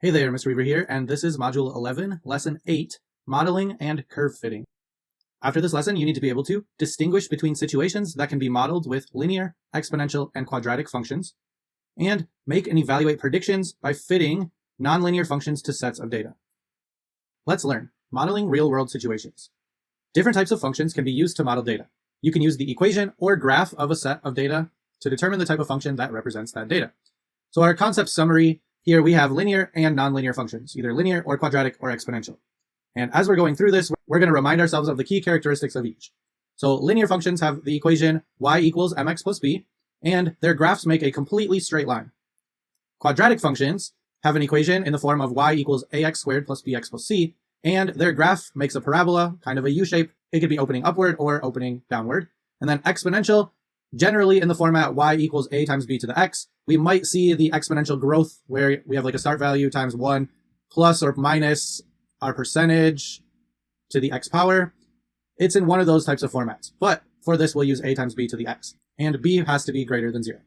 Hey there, Mr. Weaver here, and this is Module 11, Lesson 8, Modeling and Curve Fitting. After this lesson, you need to be able to distinguish between situations that can be modeled with linear, exponential, and quadratic functions, and make and evaluate predictions by fitting nonlinear functions to sets of data. Let's learn modeling real-world situations. Different types of functions can be used to model data. You can use the equation or graph of a set of data to determine the type of function that represents that data. So our concept summary here, we have linear and nonlinear functions, either linear or quadratic or exponential. And as we're going through this, we're going to remind ourselves of the key characteristics of each. So linear functions have the equation y equals mx plus b, and their graphs make a completely straight line. Quadratic functions have an equation in the form of y equals ax squared plus bx plus c, and their graph makes a parabola, kind of a U shape. It could be opening upward or opening downward. And then exponential, generally in the format y equals a times b to the x, we might see the exponential growth where we have like a start value times 1 plus or minus our percentage to the x power. It's in one of those types of formats. But for this, we'll use a times b to the x. And b has to be greater than 0.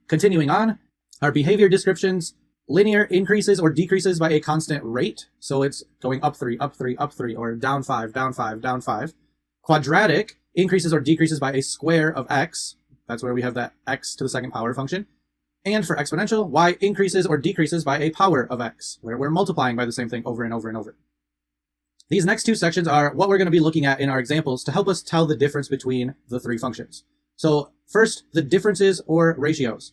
Continuing on, our behavior descriptions, linear increases or decreases by a constant rate. So it's going up 3, up 3, up 3, or down 5, down 5, down 5. Quadratic increases or decreases by a square of x. That's where we have that x to the second power function. And for exponential, y increases or decreases by a power of x, where we're multiplying by the same thing over and over and over. These next two sections are what we're going to be looking at in our examples to help us tell the difference between the three functions. So first, the differences or ratios.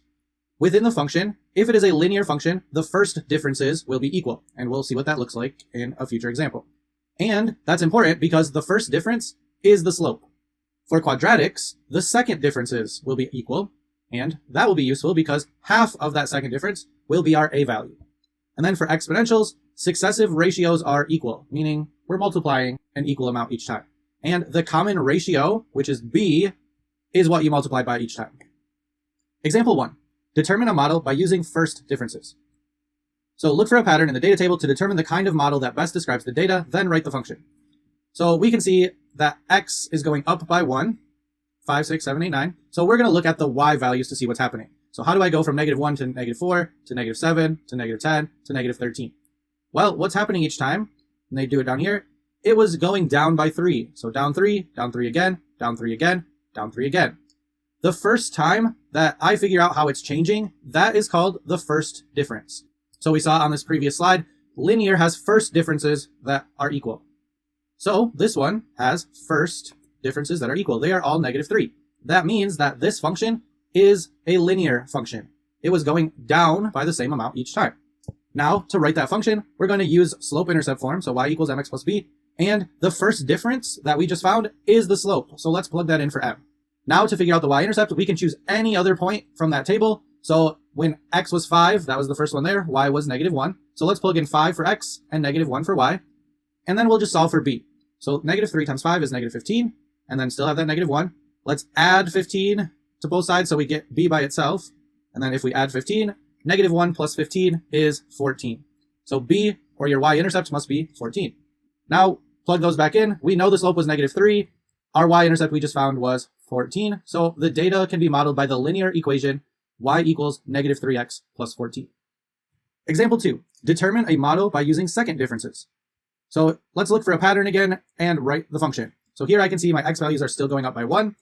Within the function, if it is a linear function, the first differences will be equal, and we'll see what that looks like in a future example. And that's important because the first difference is the slope. For quadratics, the second differences will be equal, and that will be useful because half of that second difference will be our a value. And then for exponentials, successive ratios are equal, meaning we're multiplying an equal amount each time. And the common ratio, which is b, is what you multiply by each time. Example 1. Determine a model by using first differences. So look for a pattern in the data table to determine the kind of model that best describes the data, then write the function. So we can see that x is going up by 1, 5, 6, 7, 8, 9. So we're going to look at the y values to see what's happening. So how do I go from -1 to -4 to -7 to -10 to -13? Well, what's happening each time? And they do it down here. It was going down by 3. So down 3 again, down 3 again, down 3 again. The first time that I figure out how it's changing, that is called the first difference. So we saw on this previous slide, linear has first differences that are equal. So this one has first differences that are equal. They are all -3. That means that this function is a linear function. It was going down by the same amount each time. Now, to write that function, we're going to use slope-intercept form, so y equals mx plus b, and the first difference that we just found is the slope. So let's plug that in for m. Now, to figure out the y-intercept, we can choose any other point from that table. So when x was 5, that was the first one there, y was -1. So let's plug in 5 for x and -1 for y, and then we'll just solve for b. So -3 times 5 is -15, and then still have that -1. Let's add 15 to both sides so we get b by itself. And then if we add 15, -1 plus 15 is 14. So b, or your y-intercept, must be 14. Now, plug those back in. We know the slope was -3. Our y-intercept we just found was 14. So the data can be modeled by the linear equation y equals -3x plus 14. Example 2. Determine a model by using second differences. So let's look for a pattern again and write the function. So here I can see my x values are still going up by 1.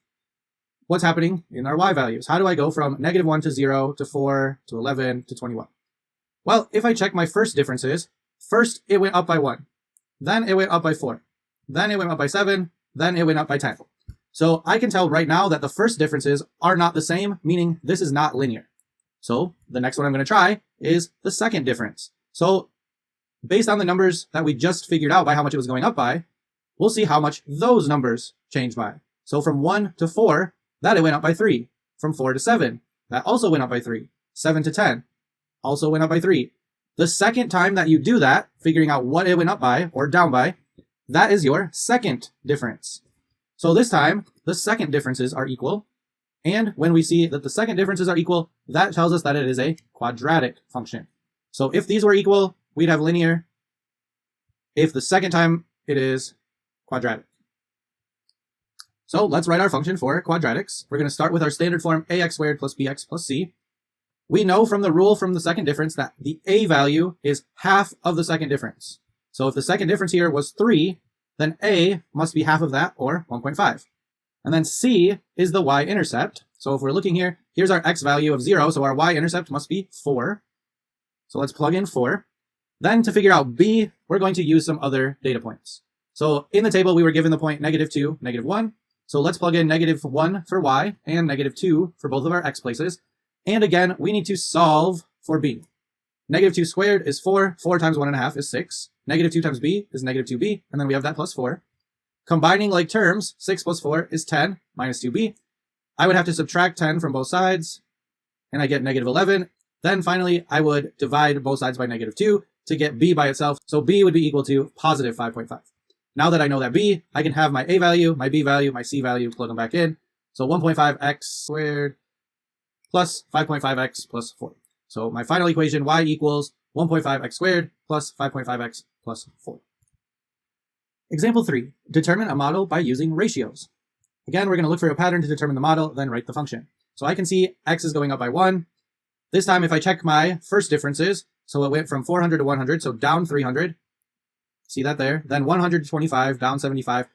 What's happening in our y values? How do I go from -1 to 0 to 4 to 11 to 21? Well, if I check my first differences, first it went up by 1. Then it went up by 4. Then it went up by 7. Then it went up by 10. So I can tell right now that the first differences are not the same, meaning this is not linear. So the next one I'm going to try is the second difference. So based on the numbers that we just figured out by how much it was going up by, we'll see how much those numbers change by. So from 1 to 4, that it went up by 3. From 4 to 7, that also went up by 3. 7 to 10, also went up by 3. The second time that you do that, figuring out what it went up by or down by, that is your second difference. So this time, the second differences are equal. And when we see that the second differences are equal, that tells us that it is a quadratic function. So if these were equal, we'd have linear. If the second time it is quadratic. So let's write our function for quadratics. We're going to start with our standard form ax squared plus bx plus c. we know from the rule from the second difference that the a value is half of the second difference. So if the second difference here was 3, then a must be half of that, or 1.5. And then c is the y-intercept. So if we're looking here, here's our x value of 0, so our y-intercept must be 4. So let's plug in 4. Then to figure out b, we're going to use some other data points. So in the table, we were given the point -2, -1. So let's plug in -1 for y and -2 for both of our x places. And again, we need to solve for b. -2 squared is 4. 4 times 1.5 is 6. -2 times b is -2b, and then we have that plus 4. Combining like terms, 6 plus 4 is 10 minus 2b. I would have to subtract 10 from both sides, and I get -11. Then finally, I would divide both sides by -2 to get b by itself. So b would be equal to positive 5.5. Now that I know that b, I can have my a value, my b value, my c value, plug them back in. So 1.5x squared plus 5.5x plus 4. So my final equation, y equals 1.5x squared plus 5.5x plus 4. Example 3, determine a model by using ratios. Again, we're going to look for a pattern to determine the model, then write the function. So I can see x is going up by 1. This time, if I check my first differences, so it went from 400 to 100, so down 300. See that there? Then 100 to 25, down 75.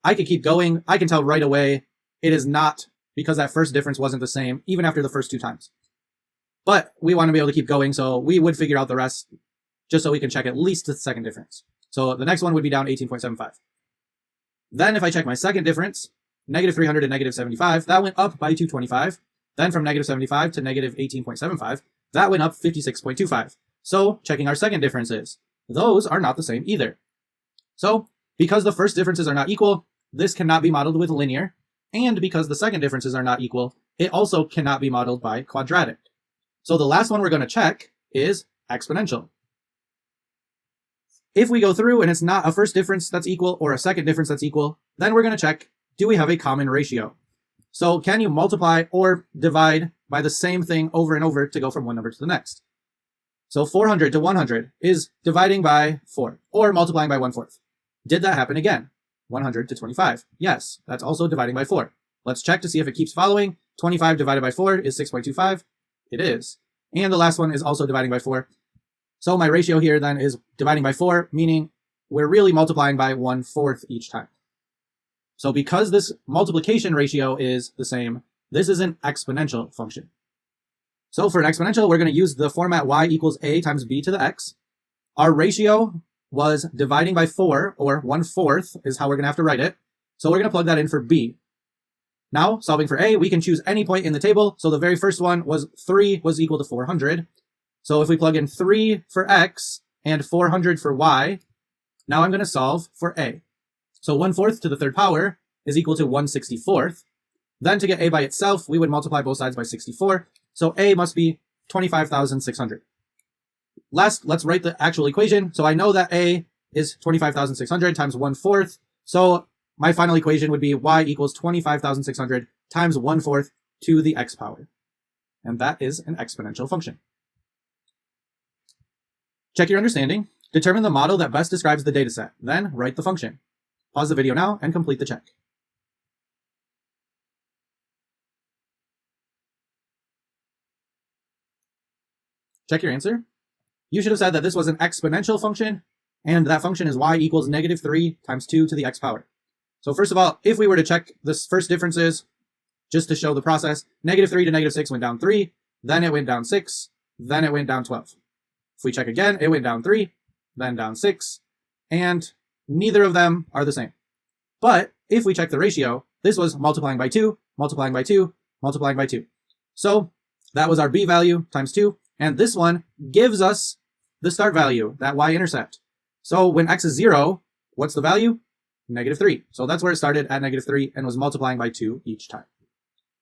I could keep going. I can tell right away it is not, because that first difference wasn't the same, even after the first 2 times. But we want to be able to keep going, so we would figure out the rest just so we can check at least the second difference. So the next one would be down 18.75. Then if I check my second difference, -300 to -75, that went up by 225. Then from -75 to -18.75, that went up 56.25. So checking our second differences, those are not the same either. So because the first differences are not equal, this cannot be modeled with linear. And because the second differences are not equal, it also cannot be modeled by quadratic. So the last one we're going to check is exponential. If we go through and it's not a first difference that's equal or a second difference that's equal, then we're going to check, do we have a common ratio? So can you multiply or divide by the same thing over and over to go from one number to the next? So 400 to 100 is dividing by 4 or multiplying by 1/4. Did that happen again? 100 to 25. Yes, that's also dividing by 4. Let's check to see if it keeps following. 25 divided by 4 is 6.25. It is. And the last one is also dividing by 4. So my ratio here then is dividing by 4, meaning we're really multiplying by 1/4 each time. So because this multiplication ratio is the same, this is an exponential function. So for an exponential, we're going to use the format y equals a times b to the x. Our ratio was dividing by 4, or 1/4 is how we're going to have to write it. So we're going to plug that in for b. Now, solving for a, we can choose any point in the table. So the very first one was 3 was equal to 400. So if we plug in 3 for x and 400 for y, now I'm going to solve for a. So 1/4 to the third power is equal to 1/64. Then to get a by itself, we would multiply both sides by 64. So a must be 25,600. Last, let's write the actual equation. So I know that a is 25,600 times 1/4. So my final equation would be y equals 25,600 times 1/4 to the x power. And that is an exponential function. Check your understanding. Determine the model that best describes the dataset. Then write the function. Pause the video now and complete the check. Check your answer. You should have said that this was an exponential function, and that function is y equals -3 times 2 to the x power. So first of all, if we were to check this first differences, just to show the process, -3 to -6 went down 3, then it went down 6, then it went down 12. If we check again, it went down 3, then down 6, and neither of them are the same. But if we check the ratio, this was multiplying by 2, multiplying by 2, multiplying by 2. So that was our b value times 2, and this one gives us the start value, that y-intercept. So when x is 0, what's the value? -3. So that's where it started at -3 and was multiplying by 2 each time.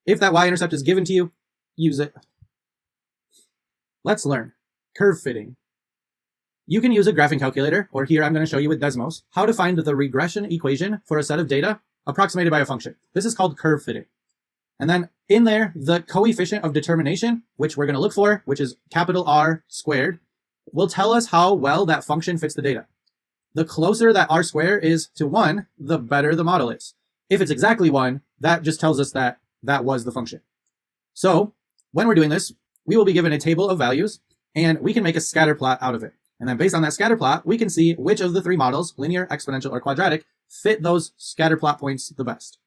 If that y-intercept is given to you, use it. Let's learn curve fitting. You can use a graphing calculator, or here I'm going to show you with Desmos, how to find the regression equation for a set of data approximated by a function. This is called curve fitting. And then in there, the coefficient of determination, which we're going to look for, which is capital R squared, will tell us how well that function fits the data. The closer that R square is to 1, the better the model is. If it's exactly 1, that just tells us that that was the function. So when we're doing this, we will be given a table of values, and we can make a scatter plot out of it. And then based on that scatter plot, we can see which of the three models, linear, exponential, or quadratic, fit those scatter plot points the best.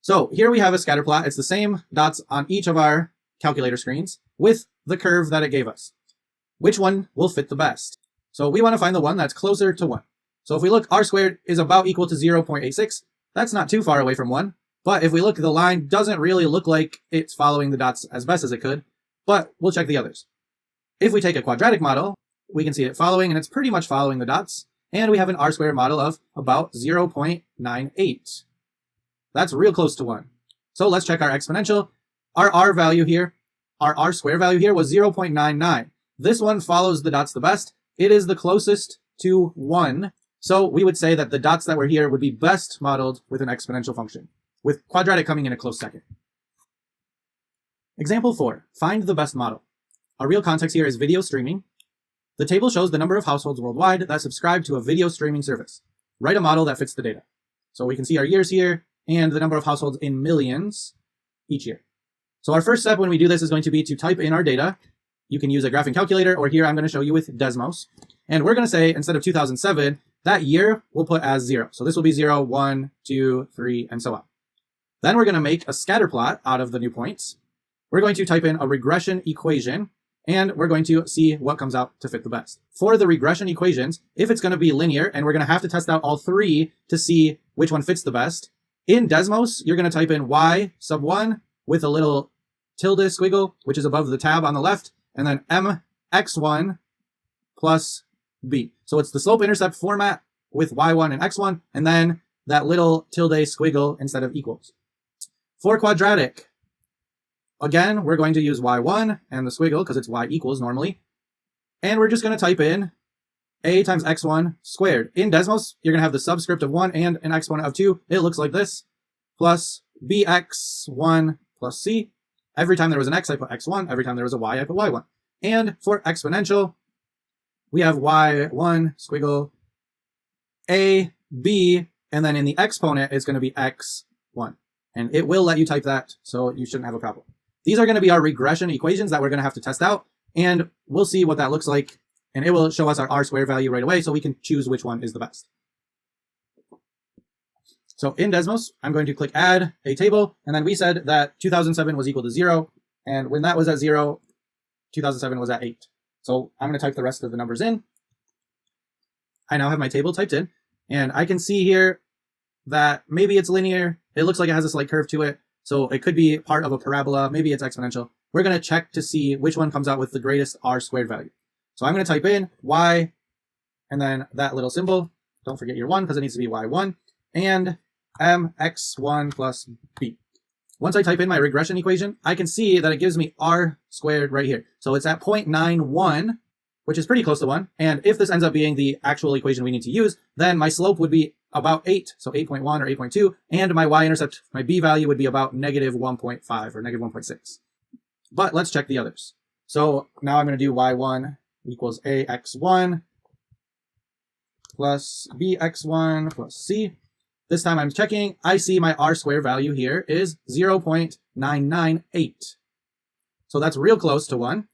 So here we have a scatter plot. It's the same dots on each of our calculator screens with the curve that it gave us. Which one will fit the best? So we want to find the one that's closer to 1. So if we look, r squared is about equal to 0.86. That's not too far away from 1. But if we look, the line doesn't really look like it's following the dots as best as it could. But we'll check the others. If we take a quadratic model, we can see it following, and it's pretty much following the dots. And we have an r squared model of about 0.98. That's real close to 1. So let's check our exponential. Our r value here, our r square value here was 0.99. This one follows the dots the best. It is the closest to 1. So we would say that the dots that were here would be best modeled with an exponential function, with quadratic coming in a close second. Example 4, find the best model. Our real context here is video streaming. The table shows the number of households worldwide that subscribe to a video streaming service. Write a model that fits the data. So we can see our years here and the number of households in millions each year. So our first step when we do this is going to be to type in our data. You can use a graphing calculator, or here I'm going to show you with Desmos. And we're going to say, instead of 2007, that year we'll put as 0. So this will be 0, 1, 2, 3, and so on. Then we're going to make a scatter plot out of the new points. We're going to type in a regression equation, and we're going to see what comes out to fit the best. For the regression equations, if it's going to be linear, and we're going to have to test out all 3 to see which one fits the best, in Desmos, you're going to type in y sub 1 with a little tilde squiggle, which is above the tab on the left, and then mx1 plus b. So it's the slope-intercept format with y1 and x1, and then that little tilde squiggle instead of equals. For quadratic, again, we're going to use y1 and the squiggle because it's y equals normally, and we're just going to type in a times x1 squared. In Desmos, you're going to have the subscript of 1 and an exponent of 2. It looks like this, plus bx1 plus c. Every time there was an x, I put x1. Every time there was a y, I put y1. And for exponential, we have y1 squiggle a, b, and then in the exponent, it's going to be x1. And it will let you type that, so you shouldn't have a problem. These are going to be our regression equations that we're going to have to test out, and we'll see what that looks like. And it will show us our r squared value right away, so we can choose which one is the best. So in Desmos, I'm going to click add a table, and then we said that 2007 was equal to 0, and when that was at 0, 2007 was at 8. So I'm going to type the rest of the numbers in. I now have my table typed in, and I can see here that maybe it's linear. It looks like it has a slight curve to it, so it could be part of a parabola. Maybe it's exponential. We're going to check to see which one comes out with the greatest r squared value. So I'm going to type in y, and then that little symbol. Don't forget your 1 because it needs to be y1, and mx1 plus b. Once I type in my regression equation, I can see that it gives me r squared right here. So it's at 0.91, which is pretty close to 1. And if this ends up being the actual equation we need to use, then my slope would be about 8, so 8.1 or 8.2, and my y-intercept, my b value, would be about negative 1.5 or negative 1.6. But let's check the others. So now I'm going to do y1 equals ax1 plus bx1 plus c. This time I'm checking, I see my r square value here is 0.998. So that's real close to 1.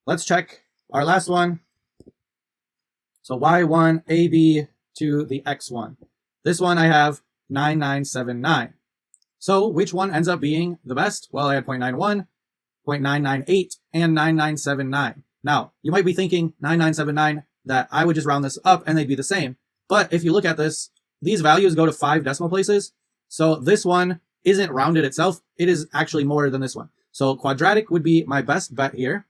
Let's check our last one. So y1 ab to the x1. This one I have 9979. So which one ends up being the best? Well, I had 0.91, 0.998, and 9979. Now, you might be thinking 9979 that I would just round this up and they'd be the same. But if you look at this, these values go to 5 decimal places. So this one isn't rounded itself. It is actually more than this one. So quadratic would be my best bet here.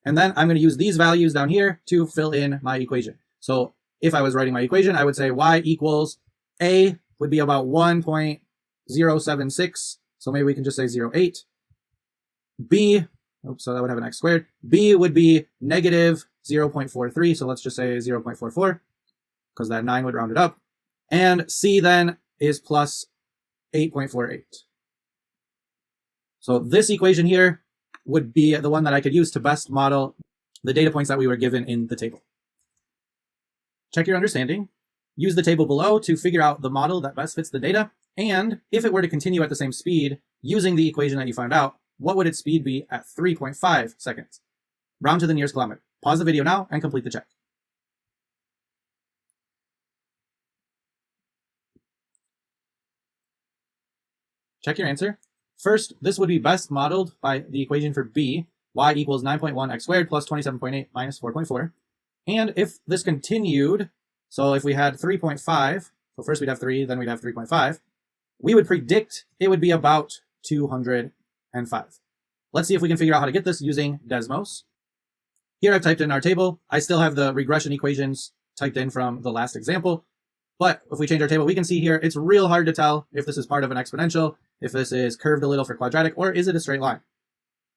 And then I'm going to use these values down here to fill in my equation. So if I was writing my equation, I would say y equals a would be about 1.076. So maybe we can just say 0.8. B, so that would have an x squared. B would be negative 0.43. So let's just say 0.44 because that 9 would round it up. And C then is plus 8.48. So this equation here would be the one that I could use to best model the data points that we were given in the table. Check your understanding. Use the table below to figure out the model that best fits the data. And if it were to continue at the same speed using the equation that you found out, what would its speed be at 3.5 seconds? Round to the nearest kilometer. Pause the video now and complete the check. Check your answer. First, this would be best modeled by the equation for b, y equals 9.1 x squared plus 27.8 minus 4.4. And if this continued, so if we had 3.5, so first we'd have 3, then we'd have 3.5, we would predict it would be about 205. Let's see if we can figure out how to get this using Desmos. Here I've typed in our table. I still have the regression equations typed in from the last example. But if we change our table, we can see here, it's real hard to tell if this is part of an exponential, if this is curved a little for quadratic, or is it a straight line?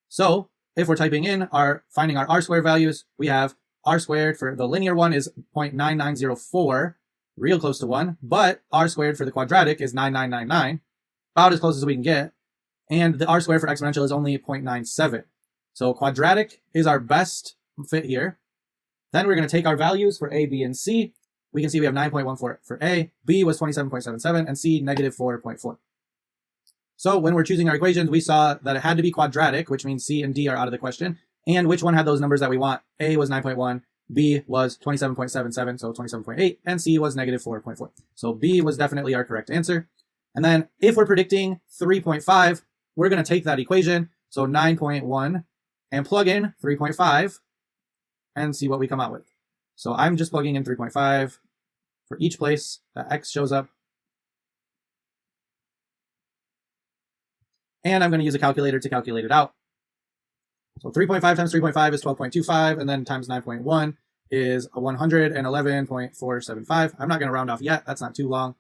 So if we're typing in finding our r squared values, we have r squared for the linear one is 0.9904, real close to 1, but r squared for the quadratic is 9999, about as close as we can get, and the r squared for exponential is only 0.97. So quadratic is our best fit here. Then we're going to take our values for a, b, and c. We can see we have 9.14 for A, B was 27.77, and C negative 4.4. So when we're choosing our equations, we saw that it had to be quadratic, which means C and D are out of the question. And which one had those numbers that we want? A was 9.1, B was 27.77, so 27.8, and C was negative 4.4. So B was definitely our correct answer. And then if we're predicting 3.5, we're going to take that equation, so 9.1, and plug in 3.5 and see what we come out with. So I'm just plugging in 3.5 for each place that X shows up. And I'm going to use a calculator to calculate it out. So 3.5 times 3.5 is 12.25, and then times 9.1 is 111.475. I'm not going to round off yet. That's not too long.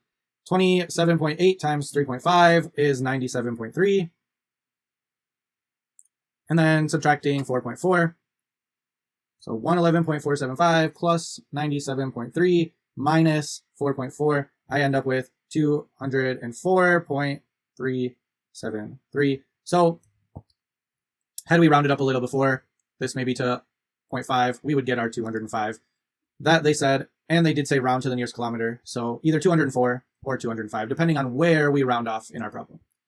27.8 times 3.5 is 97.3. And then subtracting 4.4. So 111.475 plus 97.3 minus 4.4, I end up with 204.373. So had we rounded up a little before, this maybe to 0.5, we would get our 205. That they said, and they did say round to the nearest kilometer. So either 204 or 205, depending on where we round off in our problem.